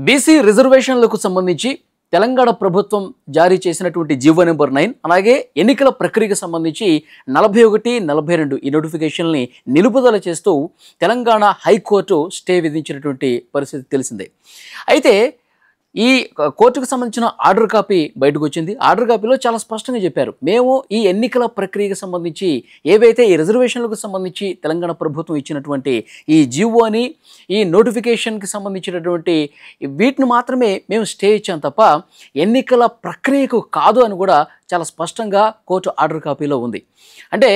BC రిజర్వేషన్లకు సంబంధించి తెలంగాణ ప్రభుత్వం జారీ చేసినటువంటి జీవో నెంబర్ 9 అలాగే ఎన్నికల ప్రక్రియకు సంబంధించి 41, 42 ఈ నోటిఫికేషన్ని నిలుపుదల చేస్తూ తెలంగాణ హైకోర్టు స్టే విధించినటువంటి పరిస్థితి తెలిసిందే. అయితే ఈ కోర్టుకు సంబంధించిన ఆర్డర్ కాపీ బయటకు వచ్చింది. ఆర్డర్ కాపీలో చాలా స్పష్టంగా చెప్పారు, మేము ఈ ఎన్నికల ప్రక్రియకు సంబంధించి ఏవైతే ఈ రిజర్వేషన్లకు సంబంధించి తెలంగాణ ప్రభుత్వం ఇచ్చినటువంటి ఈ జీవోని ఈ నోటిఫికేషన్కి సంబంధించినటువంటి వీటిని మాత్రమే మేము స్టే ఇచ్చాం తప్ప ఎన్నికల ప్రక్రియకు కాదు అని కూడా చాలా స్పష్టంగా కోర్టు ఆర్డర్ కాపీలో ఉంది. అంటే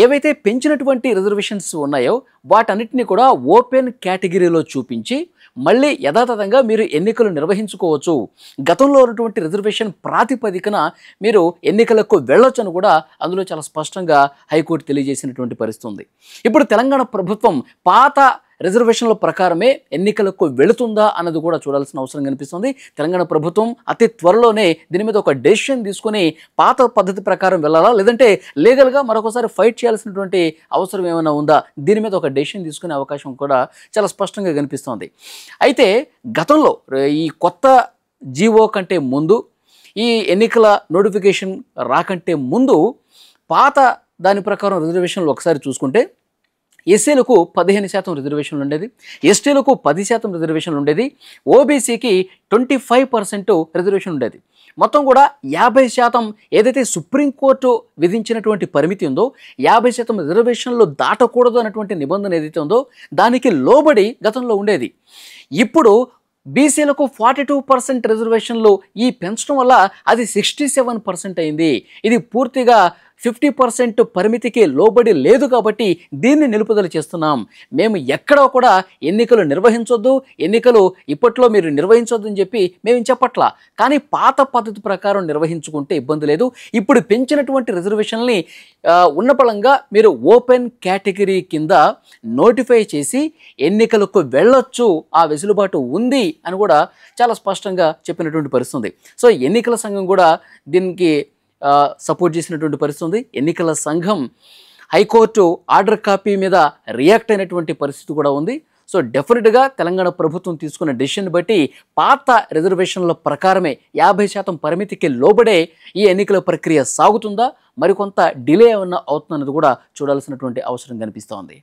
ఏవైతే పెంచినటువంటి రిజర్వేషన్స్ ఉన్నాయో వాటన్నిటిని కూడా ఓపెన్ కేటగిరీలో చూపించి మళ్ళీ యథాతథంగా మీరు ఎన్నికలు నిర్వహించుకోవచ్చు, గతంలో ఉన్నటువంటి రిజర్వేషన్ ప్రాతిపదికన మీరు ఎన్నికలకు వెళ్ళొచ్చు అని కూడా అందులో చాలా స్పష్టంగా హైకోర్టు తెలియజేసినటువంటి పరిస్థితి ఉంది. ఇప్పుడు తెలంగాణ ప్రభుత్వం పాత రిజర్వేషన్ల ప్రకారమే ఎన్నికలకు వెళుతుందా అన్నది కూడా చూడాల్సిన అవసరం కనిపిస్తుంది. తెలంగాణ ప్రభుత్వం అతి త్వరలోనే దీని మీద ఒక డెసిషన్ తీసుకొని పాత పద్ధతి ప్రకారం వెళ్ళాలా లేదంటే లీగల్గా మరొకసారి ఫైట్ చేయాల్సినటువంటి అవసరం ఏమైనా ఉందా, దీని మీద ఒక డెసిషన్ తీసుకునే అవకాశం కూడా చాలా స్పష్టంగా కనిపిస్తోంది. అయితే గతంలో ఈ కొత్త జీవో కంటే ముందు ఈ ఎన్నికల నోటిఫికేషన్ రాకంటే ముందు పాత దాని ప్రకారం రిజర్వేషన్లు ఒకసారి చూసుకుంటే ఎస్సీలకు 15% రిజర్వేషన్లు ఉండేది, ఎస్టీలకు 10% రిజర్వేషన్లు ఉండేది, ఓబీసీకి 25% రిజర్వేషన్ ఉండేది. మొత్తం కూడా 50% ఏదైతే సుప్రీంకోర్టు విధించినటువంటి పరిమితి ఉందో 50% రిజర్వేషన్లు దాటకూడదు అన్నటువంటి నిబంధన ఏదైతే ఉందో దానికి లోబడి గతంలో ఉండేది. ఇప్పుడు బీసీలకు 42% రిజర్వేషన్లు ఈ పెంచడం వల్ల అది 67% అయింది. ఇది పూర్తిగా 50% పరిమితికి లోబడి లేదు కాబట్టి దీన్ని నిలుపుదల చేస్తున్నాం. మేము ఎక్కడో కూడా ఎన్నికలు నిర్వహించొద్దు, ఎన్నికలు ఇప్పట్లో మీరు నిర్వహించొద్దు అని చెప్పి మేము చెప్పట్లా, కానీ పాత పద్ధతి ప్రకారం నిర్వహించుకుంటే ఇబ్బంది లేదు. ఇప్పుడు పెంచినటువంటి రిజర్వేషన్ని ఉన్నపళంగా మీరు ఓపెన్ కేటగిరీ కింద నోటిఫై చేసి ఎన్నికలకు వెళ్ళొచ్చు, ఆ వెసులుబాటు ఉంది అని కూడా చాలా స్పష్టంగా చెప్పినటువంటి పరిస్థితి. సో ఎన్నికల సంఘం కూడా దీనికి సపోర్ట్ చేసినటువంటి పరిస్థితి ఉంది. ఎన్నికల సంఘం హైకోర్టు ఆర్డర్ కాపీ మీద రియాక్ట్ అయినటువంటి పరిస్థితి కూడా ఉంది. సో డెఫినెట్గా తెలంగాణ ప్రభుత్వం తీసుకున్న డెసిషన్ బట్టి పాత రిజర్వేషన్ల ప్రకారమే 50% పరిమితికి లోబడే ఈ ఎన్నికల ప్రక్రియ సాగుతుందా, మరికొంత డిలే ఏమన్నా అవుతుందన్నది కూడా చూడాల్సినటువంటి అవసరం కనిపిస్తోంది.